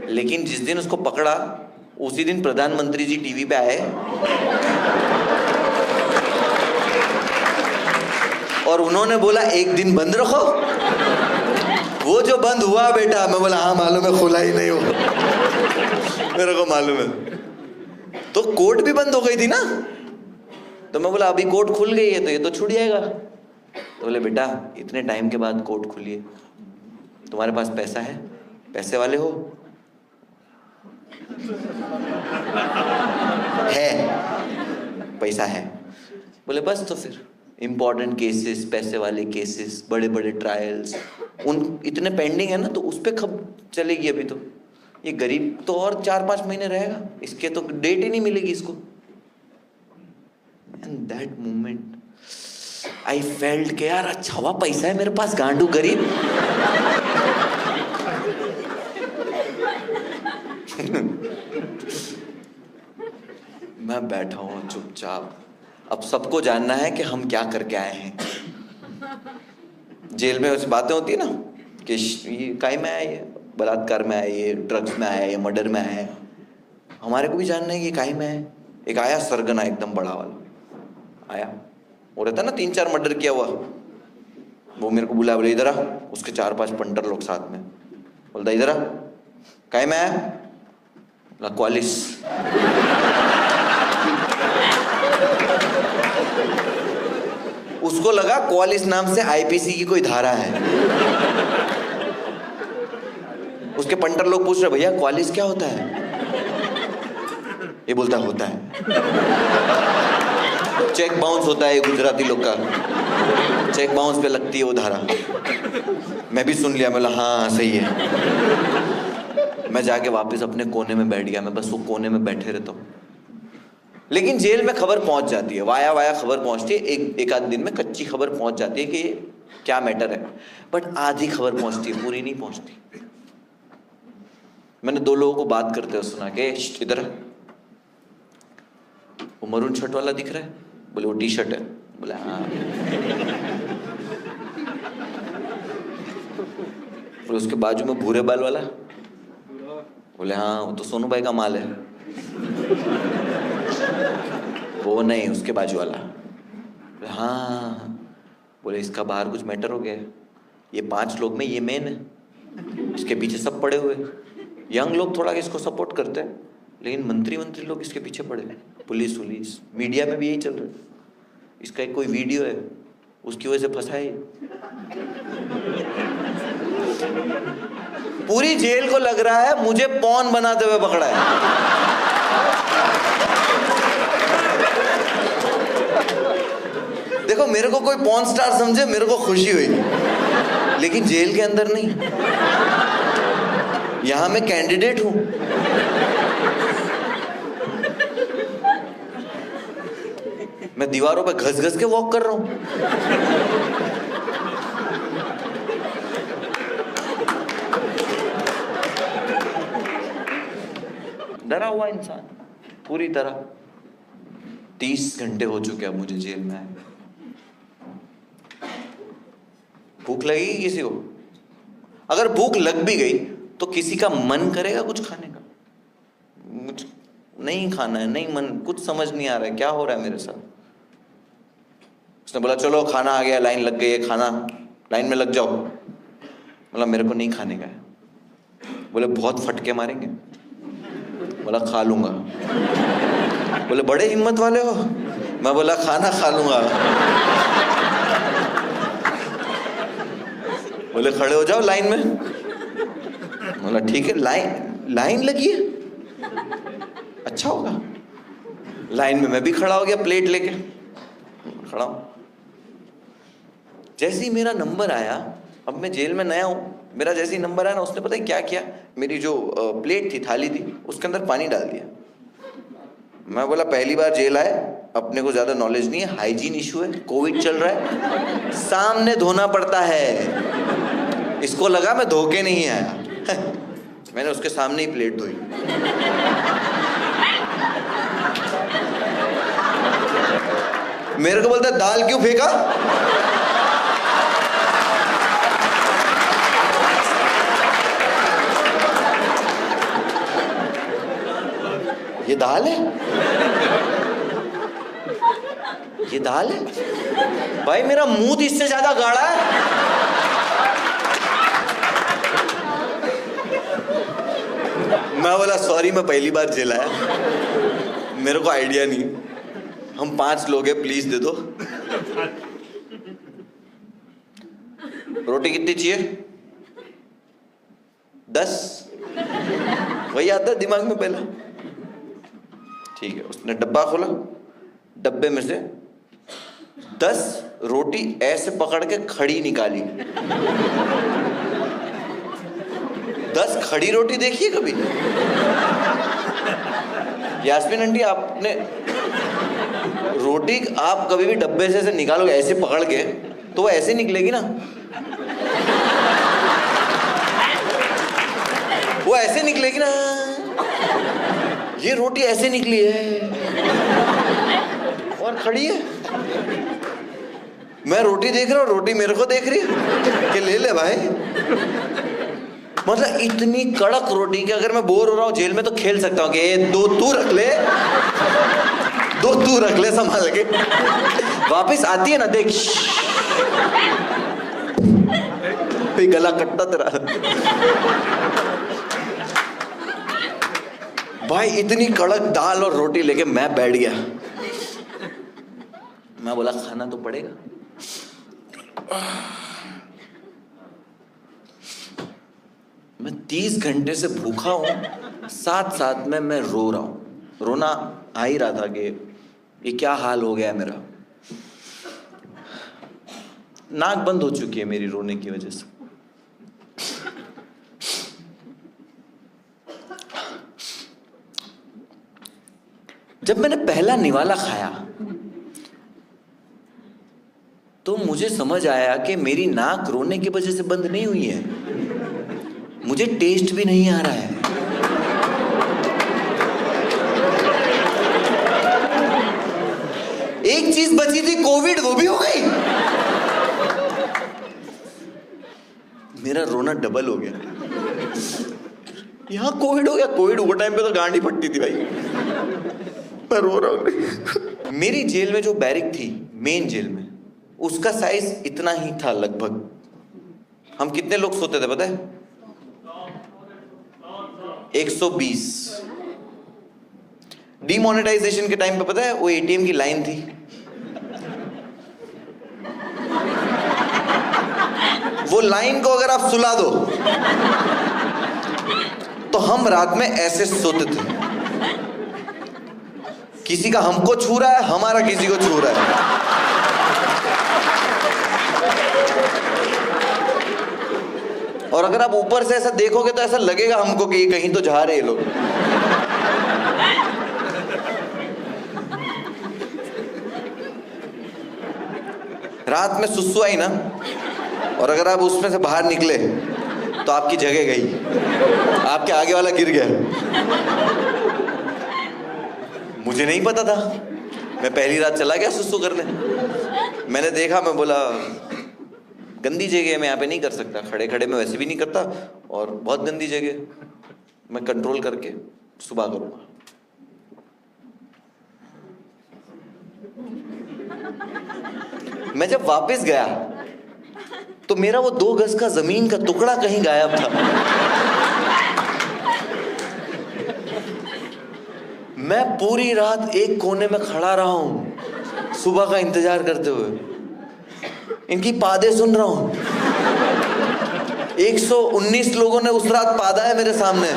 लेकिन जिस दिन उसको पकड़ा उसी दिन प्रधानमंत्री जी टीवी पे आए और उन्होंने बोला 1 दिन बंद रखो। वो जो बंद हुआ बेटा, मैं बोला हाँ मालूम है, खुला ही नहीं हो, मेरे को मालूम है। तो कोर्ट भी बंद हो गई थी ना, तो मैं बोला अभी कोर्ट खुल गई है तो ये तो छूट जाएगा। तो बोले बेटा इतने टाइम के बाद कोर्ट खुली है, तुम्हारे पास पैसा है, पैसे वाले हो? है, पैसा है। बोले बस तो फिर इंपॉर्टेंट केसेस, पैसे वाले केसेस, बड़े बड़े ट्रायल्स, उन इतने पेंडिंग है ना, तो उस पर खब चलेगी। अभी तो ये गरीब तो और 4-5 महीने रहेगा, इसके तो डेट ही नहीं मिलेगी इसको। And that moment I felt के यार अच्छा हुआ पैसा है मेरे पास, गांडू गरीब। मैं बैठा हूं चुपचाप, अब सबको जानना है कि हम क्या करके आए हैं। जेल में ऐसी बातें होती है ना कि ये काय में आए, बलात्कार में आए, ड्रग्स में आए, मर्डर में आए। हमारे को भी जानना है कि काय में है। एक आया सरगना एकदम बड़ा वाला आया, वो रहता ना 3-4 मर्डर किया हुआ, वो मेरे को बुलाया, बोले इधर आ। उसके 4-5 पंटर लोग साथ में, बोलता इधर आ, काय में आया? बोला क्वालिस। उसको लगा क्वालिस नाम से आईपीसी की कोई धारा है। उसके पंटर लोग पूछ रहे भैया क्वालिस क्या होता है? ये बोलता होता है चेक बाउंस होता है गुजराती लोग का, चेक बाउंस पे लगती है वो धारा। मैं भी सुन लिया, मैं बोला हाँ सही है। मैं जाके वापस अपने कोने में बैठ गया, मैं बस वो कोने में बैठे रहता हूँ। लेकिन जेल में खबर पहुंच जाती है, वाया वाया खबर पहुंचती है, एक आध दिन में कच्ची खबर पहुंच जाती है कि क्या मैटर है, बट आधी खबर पहुंचती है, पूरी नहीं पहुंचती। मैंने 2 लोगों को बात करते हुए सुना कि इधर वो मरून शर्ट वाला दिख रहा है? बोले वो टी शर्ट है। बोले हाँ। बोले उसके बाजू में भूरे बाल वाला? बोले हाँ वो तो सोनू भाई का माल है। वो नहीं, उसके बाजू वाला। बोले हाँ। बोले इसका बाहर कुछ मैटर हो गया है, ये 5 लोग में ये मेन है, इसके पीछे सब पड़े हुए। यंग लोग थोड़ा इसको सपोर्ट करते हैं, लेकिन मंत्री लोग इसके पीछे पड़े, पुलिस, मीडिया में भी यही चल रहा है। इसका एक कोई वीडियो है, उसकी वजह से फंसा है। पूरी जेल को लग रहा है मुझे पॉन बनाते हुए पकड़ा है। देखो मेरे को कोई पॉन स्टार समझे, मेरे को खुशी हुई, लेकिन जेल के अंदर नहीं। यहां मैं कैंडिडेट हूं। मैं दीवारों पे घस घस के वॉक कर रहा हूं। डरा हुआ इंसान पूरी तरह। 30 घंटे हो चुके अब मुझे जेल में आए। भूख लगेगी किसी को? अगर भूख लग भी गई तो किसी का मन करेगा कुछ खाने का? नहीं खाना है, नहीं मन, कुछ समझ नहीं आ रहा है क्या हो रहा है मेरे साथ। उसने बोला चलो खाना आ गया, लाइन लग गई है, खाना लाइन में लग जाओ। बोला मेरे को नहीं खाने का है। बोले बहुत फटके मारेंगे। बोला खा लूंगा। बोले बड़े हिम्मत वाले हो। मैं बोला खाना खा लूंगा। बोले खड़े हो जाओ लाइन में। बोला ठीक है, लाइन लगी है, अच्छा होगा। लाइन में मैं भी खड़ा हो गया प्लेट लेके, खड़ा हूं। जैसे ही मेरा नंबर आया, अब मैं जेल में नया हूं, मेरा जैसे ही नंबर आया ना, उसने पता है क्या किया, मेरी जो प्लेट थी, थाली थी, उसके अंदर पानी डाल दिया। मैं बोला पहली बार जेल आए, अपने को ज्यादा नॉलेज नहीं है, हाइजीन इशू है, कोविड चल रहा है, सामने धोना पड़ता है। इसको लगा मैं धो के नहीं आया। मैंने उसके सामने ही प्लेट धोई। मेरे को बोलता दाल क्यों फेंका? ये दाल है? ये दाल है? भाई मेरा मुंह तो इससे ज्यादा गाढ़ा है। मैं बोला सॉरी, मैं पहली बार जेल आया, मेरे को आइडिया नहीं, हम 5 लोग हैं, प्लीज दे दो। रोटी कितनी चाहिए? 10। वही आता है दिमाग में पहला। ठीक है, उसने डब्बा खोला, डब्बे में से 10 रोटी ऐसे पकड़ के खड़ी निकाली। 10 खड़ी रोटी देखी है कभी? यास्मीन आंटी, आपने रोटी आप कभी भी डब्बे से निकालोगे ऐसे पकड़ के, तो वो ऐसे निकलेगी ना, वो ऐसे निकलेगी ना। ये रोटी ऐसे निकली है और खड़ी है। मैं रोटी देख रहा हूँ, रोटी मेरे को देख रही है कि ले ले भाई। मतलब इतनी कड़क रोटी कि अगर मैं बोर हो रहा हूँ जेल में तो खेल सकता हूँ कि 2 तू रख ले, 2 तू रख ले संभाल के। वापस आती है ना, देख गला कट्टा तेरा। भाई इतनी कड़क दाल और रोटी लेके मैं बैठ गया। मैं बोला खाना तो पड़ेगा। मैं 30 घंटे से भूखा हूं, साथ साथ में मैं रो रहा हूं। रोना आ ही रहा था कि ये क्या हाल हो गया है मेरा। नाक बंद हो चुकी है मेरी रोने की वजह से। जब मैंने पहला निवाला खाया तो मुझे समझ आया कि मेरी नाक रोने की वजह से बंद नहीं हुई है, मुझे टेस्ट भी नहीं आ रहा है। एक चीज बची थी, कोविड, वो भी हो गई। मेरा रोना डबल हो गया। यहां कोविड हो गया। कोविड वो टाइम पे तो गांडी फटती थी भाई। मैं रो रहा हूं। मेरी जेल में जो बैरिक थी, मेन जेल में, उसका साइज इतना ही था लगभग। हम कितने लोग सोते थे पता है? 120। डीमोनेटाइजेशन के टाइम पे पता है वो एटीएम की लाइन थी, वो लाइन को अगर आप सुला दो तो हम रात में ऐसे सोते थे। किसी का हमको छू रहा है, हमारा किसी को छू रहा है। और अगर आप ऊपर से ऐसा देखोगे तो ऐसा लगेगा हमको कि कहीं तो जा रहे हैं लोग। रात में सुसु आई ना, और अगर आप उसमें से बाहर निकले तो आपकी जगह गई, आपके आगे वाला गिर गया। मुझे नहीं पता था, मैं पहली रात चला गया सुसु करने। मैंने देखा, मैं बोला गंदी जगह है, मैं यहाँ पे नहीं कर सकता, खड़े खड़े मैं वैसे भी नहीं करता, और बहुत गंदी जगह, मैं कंट्रोल करके सुबह करूँगा। मैं जब वापस गया तो मेरा वो 2 गज का जमीन का टुकड़ा कहीं गायब था। मैं पूरी रात एक कोने में खड़ा रहा हूं सुबह का इंतजार करते हुए, इनकी पादे सुन रहा हूं। 119 लोगों ने उस रात पादा है मेरे सामने।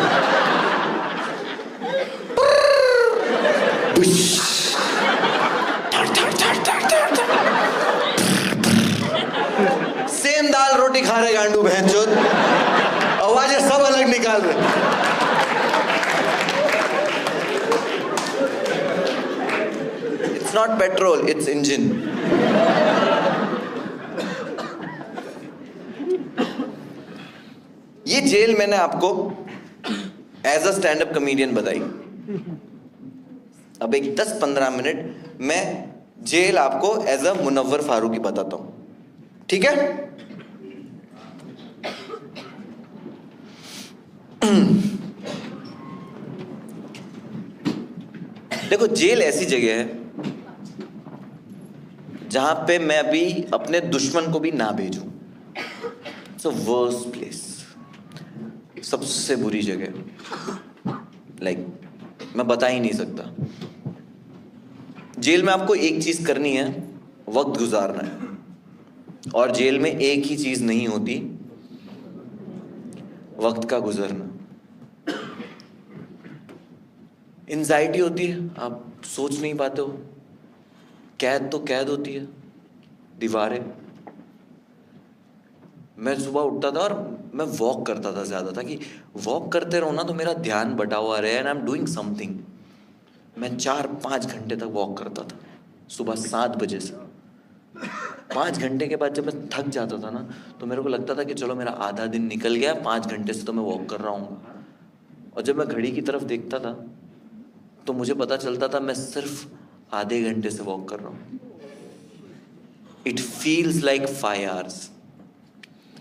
सेम दाल रोटी खा रहे गांडू बहनचोद, आवाजें सब अलग निकाल रहे। It's not petrol, it's engine. ये जेल मैंने आपको as a stand up comedian बताई। अब एक 10-15 मिनट मैं जेल आपको एज अ मुनव्वर फारूकी बताता हूं, ठीक है? देखो, जेल ऐसी जगह है जहां पे मैं अभी अपने दुश्मन को भी ना भेजूं। इट्स अ वर्स्ट प्लेस, सबसे बुरी जगह। लाइक मैं बता ही नहीं सकता। जेल में आपको एक चीज करनी है, वक्त गुजारना है। और जेल में एक ही चीज नहीं होती, वक्त का गुजरना। एंजाइटी होती है, आप सोच नहीं पाते हो। कैद तो कैद होती है, दीवारें। मैं सुबह उठता था और मैं वॉक करता था ज्यादा, था कि वॉक करते रहो ना तो मेरा ध्यान बटा हुआ रहे and I am doing something. मैं 4-5 घंटे तक वॉक करता था, सुबह 7 बजे से। 5 घंटे के बाद जब मैं थक जाता था ना, तो मेरे को लगता था कि चलो मेरा आधा दिन निकल गया, 5 घंटे से तो मैं वॉक कर रहा हूँ। और जब मैं घड़ी की तरफ देखता था तो मुझे पता चलता था मैं सिर्फ आधे घंटे से वॉक कर रहा हूँ। इट फील्स लाइक 5 hours,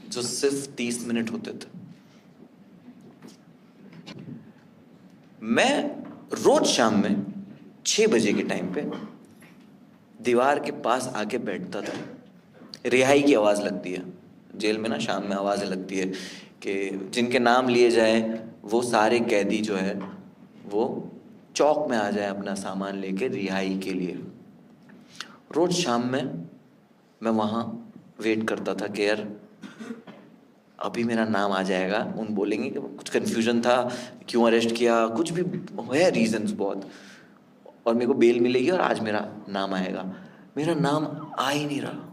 जो सिर्फ 30 मिनट होते थे। मैं रोज शाम में 6 बजे के टाइम पे दीवार के पास आके बैठता था। रिहाई की आवाज लगती है जेल में ना, शाम में आवाजें लगती है कि जिनके नाम लिए जाए वो सारे कैदी जो है वो चौक में आ जाए अपना सामान लेके रिहाई के लिए। रोज शाम में मैं वहाँ वेट करता था कि यार अभी मेरा नाम आ जाएगा। उन बोलेंगे कि कुछ कन्फ्यूजन था, क्यों अरेस्ट किया, कुछ भी है रीजंस बहुत, और मेरे को बेल मिलेगी और आज मेरा नाम आएगा। मेरा नाम आ ही नहीं रहा।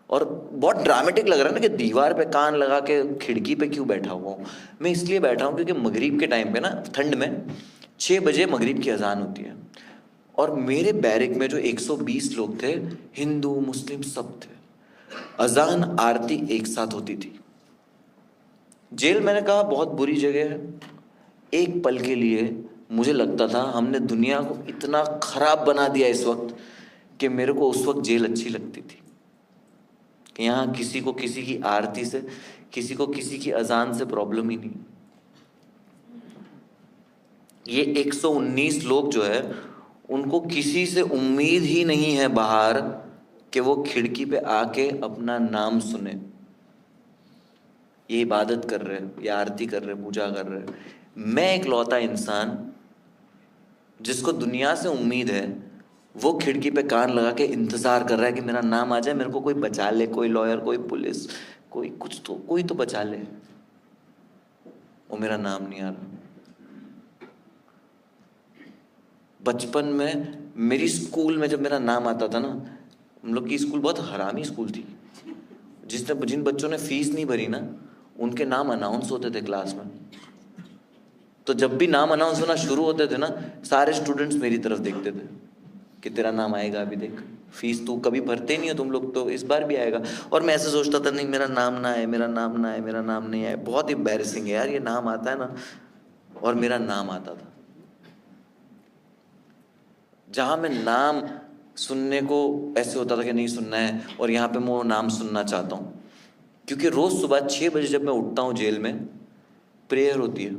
और बहुत ड्रामेटिक लग रहा है ना कि दीवार पे कान लगा के खिड़की पे क्यों बैठा हुआ हूँ। मैं इसलिए बैठा हूँ क्योंकि मगरिब के टाइम पे ना, ठंड में 6 बजे मगरिब की अजान होती है, और मेरे बैरिक में जो 120 लोग थे, हिंदू मुस्लिम सब थे, अजान आरती एक साथ होती थी। जेल, मैंने कहा, बहुत बुरी जगह है। एक पल के लिए मुझे लगता था हमने दुनिया को इतना खराब बना दिया इस वक्त कि मेरे को उस वक्त जेल अच्छी लगती थी कि यहाँ किसी को किसी की आरती से, किसी को किसी की अजान से प्रॉब्लम ही नहीं। ये 119 लोग जो है उनको किसी से उम्मीद ही नहीं है बाहर कि वो खिड़की पे आके अपना नाम सुने। ये इबादत कर रहे हैं, ये आरती कर रहे हैं, पूजा कर रहे हैं। मैं एक लौता इंसान जिसको दुनिया से उम्मीद है, वो खिड़की पे कान लगा के इंतजार कर रहा है कि मेरा नाम आ जाए, मेरे को कोई बचा ले, कोई लॉयर, कोई पुलिस, कोई कुछ, तो कोई तो बचा ले। वो मेरा नाम नहीं आ रहा। बचपन में मेरी स्कूल में जब मेरा नाम आता था ना, हम लोग की स्कूल बहुत हरामी स्कूल थी। जिन बच्चों ने फीस नहीं भरी ना, उनके नाम अनाउंस होते थे क्लास में। तो जब भी नाम अनाउंस होना शुरू होते थे ना, सारे स्टूडेंट्स मेरी तरफ देखते थे कि तेरा नाम आएगा, अभी देख, फीस तू कभी भरते नहीं हो तुम लोग, तो इस बार भी आएगा। और मैं ऐसे सोचता था, नहीं, मेरा नाम ना आए, मेरा नाम ना आए, मेरा नाम नहीं आए। बहुत एम्बैरेसिंग है यार, ये नाम आता है ना, और मेरा नाम आता था। जहां मैं नाम सुनने को ऐसे होता था कि नहीं सुनना है, और यहाँ पे मैं वो नाम सुनना चाहता हूँ, क्योंकि रोज सुबह 6 बजे जब मैं उठता हूँ जेल में, प्रेयर होती है।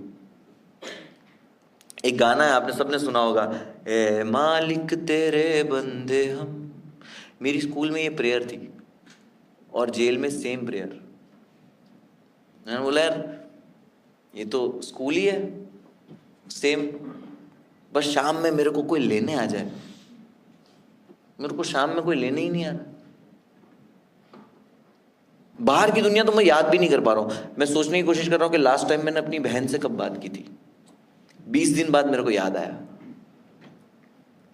एक गाना है, आपने सबने सुना होगा, ए मालिक तेरे बंदे हम। मेरी स्कूल में ये प्रेयर थी और जेल में सेम प्रेयर। मैंने बोला यार ये तो स्कूल ही है सेम, बस शाम में मेरे को कोई लेने आ जाए। मेरे को शाम में कोई लेने ही नहीं आ रहा। बाहर की दुनिया तो मैं याद भी नहीं कर पा रहा हूं। मैं सोचने की कोशिश कर रहा हूं कि लास्ट टाइम मैंने अपनी बहन से कब बात की थी। 20 दिन बाद मेरे को याद आया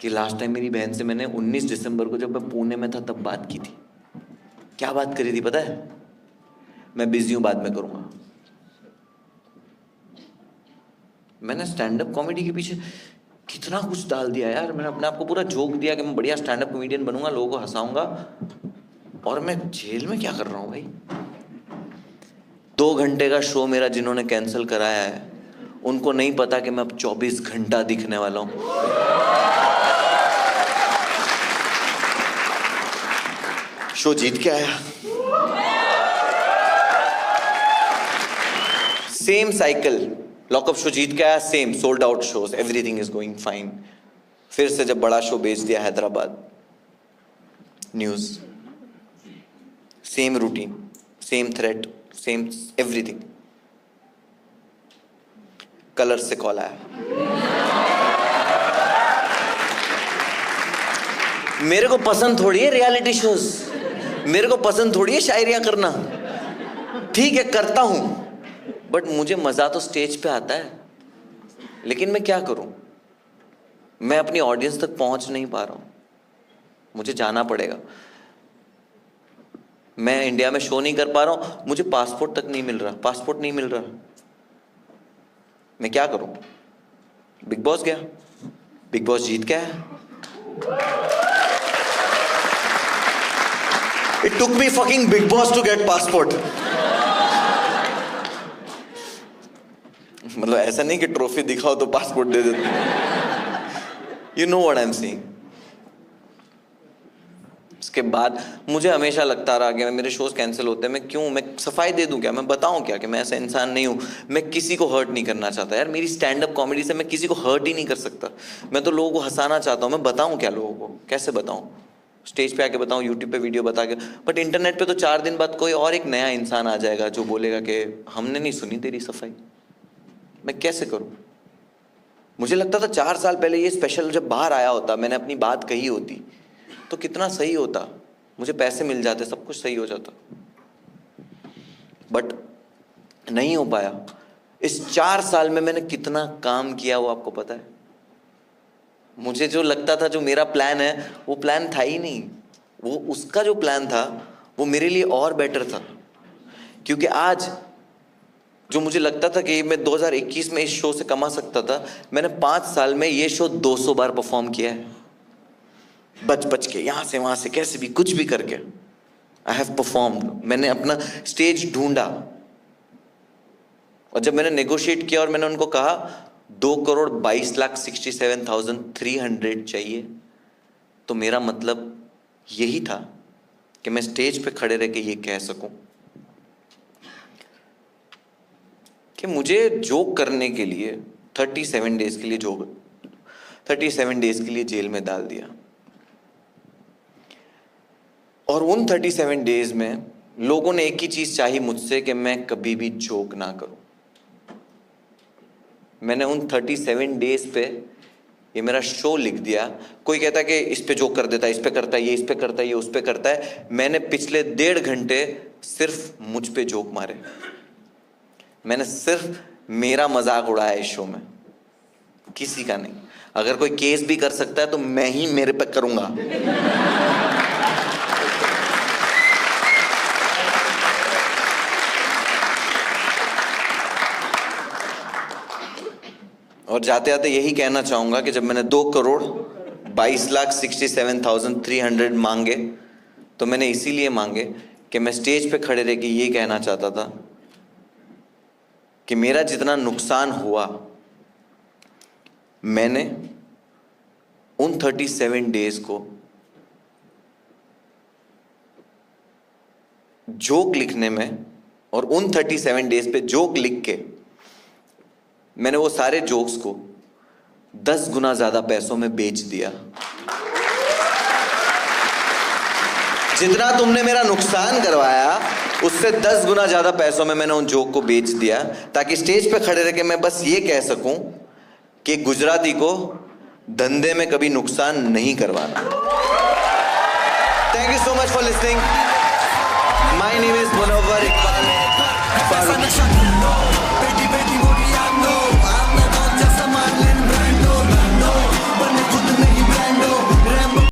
कि लास्ट टाइम मेरी बहन से मैंने 19 दिसंबर को, जब मैं पुणे में था, तब बात की थी। क्या बात करी थी पता है? मैं बिजी हूं, बाद में करूंगा। मैंने स्टैंड अप कॉमेडी के पीछे कितना कुछ डाल दिया यार। मैंने अपने आप को पूरा झोंक दिया कि मैं बढ़िया स्टैंड अप कॉमेडियन बनूंगा, लोगों को हंसाऊंगा, और मैं जेल में क्या कर रहा हूं भाई? 2 घंटे का शो मेरा जिन्होंने कैंसिल कराया है, उनको नहीं पता कि मैं अब 24 घंटा दिखने वाला हूं। शो जीत के आया। सेम साइकिल, लॉकअप शो जीत के आया, same sold out shows, everything is going fine. फिर से जब बड़ा शो बेच दिया Hyderabad news, same routine, same threat, same everything. Colour से कॉल आया, मेरे को पसंद थोड़ी है रियलिटी शोज, मेरे को पसंद थोड़ी है शायरियां करना। ठीक है करता हूं, बट मुझे मजा तो स्टेज पे आता है। लेकिन मैं क्या करूं, मैं अपनी ऑडियंस तक पहुंच नहीं पा रहा हूं। मुझे जाना पड़ेगा। मैं इंडिया में शो नहीं कर पा रहा हूं, मुझे पासपोर्ट तक नहीं मिल रहा, पासपोर्ट नहीं मिल रहा। मैं क्या करूं? बिग बॉस गया, बिग बॉस जीत गया है। It took me fucking Bigg Boss to get passport. मतलब ऐसा नहीं कि ट्रॉफी दिखाओ तो पासपोर्ट दे देते। You know what I am saying. उसके बाद मुझे हमेशा लगता रहा कि मेरे शोज कैंसिल होते हैं, मैं क्यों, मैं सफाई दे दूं क्या, मैं बताऊं क्या कि मैं ऐसा इंसान नहीं हूं। मैं किसी को हर्ट नहीं करना चाहता यार। मेरी स्टैंड अप कॉमेडी से मैं किसी को हर्ट ही नहीं कर सकता। मैं तो लोगों को हंसाना चाहता हूं। मैं बताऊं क्या लोगों को, कैसे बताऊं? स्टेज पे आके बताऊं, यूट्यूब पे वीडियो बता के? बट इंटरनेट पे तो 4 दिन बाद कोई और एक नया इंसान आ जाएगा जो बोलेगा कि हमने नहीं सुनी तेरी सफाई। मैं कैसे करूं? मुझे लगता था 4 साल पहले ये स्पेशल जब बाहर आया होता, मैंने अपनी बात कही होती, तो कितना सही होता, मुझे पैसे मिल जाते, सब कुछ सही हो जाता। बट नहीं हो पाया। इस 4 साल में मैंने कितना काम किया वो आपको पता है? मुझे जो लगता था जो मेरा प्लान है, वो प्लान था ही नहीं। वो उसका जो प्लान था वो मेरे लिए और बेटर था। क्योंकि आज जो मुझे लगता था कि मैं 2021 में इस शो से कमा सकता था, मैंने 5 साल में ये शो 200 बार परफॉर्म किया है। बच बच के, यहां से वहां से, कैसे भी, कुछ भी करके आई हैव परफॉर्म्ड। मैंने अपना स्टेज ढूंढा। और जब मैंने नेगोशिएट किया और मैंने उनको कहा 2,22,67,300 चाहिए, तो मेरा मतलब यही था कि मैं स्टेज पे खड़े रह के ये कह सकूं कि मुझे जोक करने के लिए 37 डेज के लिए 37 डेज के लिए जेल में डाल दिया। और उन 37 डेज में लोगों ने एक ही चीज चाही मुझसे कि मैं कभी भी जोक ना करूं। मैंने उन 37 डेज पे ये मेरा शो लिख दिया। कोई कहता है कि इस पे जोक कर देता है, इस पे करता है, ये इस पे करता है, ये उस पे करता है। मैंने पिछले 1.5 घंटे सिर्फ मुझ पे जोक मारे। मैंने सिर्फ मेरा मजाक उड़ाया इस शो में, किसी का नहीं। अगर कोई केस भी कर सकता है तो मैं ही मेरे पे करूंगा। और जाते जाते यही कहना चाहूंगा कि जब मैंने 2,22,67,300 मांगे, तो मैंने इसीलिए मांगे कि मैं स्टेज पे खड़े रह के ये कहना चाहता था कि मेरा जितना नुकसान हुआ, मैंने उन 37 डेज को जोक लिखने में, और उन 37 डेज पे जोक लिख के मैंने वो सारे जोक्स को 10 गुना ज्यादा पैसों में बेच दिया। जितना तुमने मेरा नुकसान करवाया उससे 10 गुना ज्यादा पैसों में मैंने उन जोक को बेच दिया, ताकि स्टेज पे खड़े रह के मैं बस ये कह सकूं कि गुजराती को धंधे में कभी नुकसान नहीं करवाना। Thank you so much for listening. My name is Munawar Iqbal.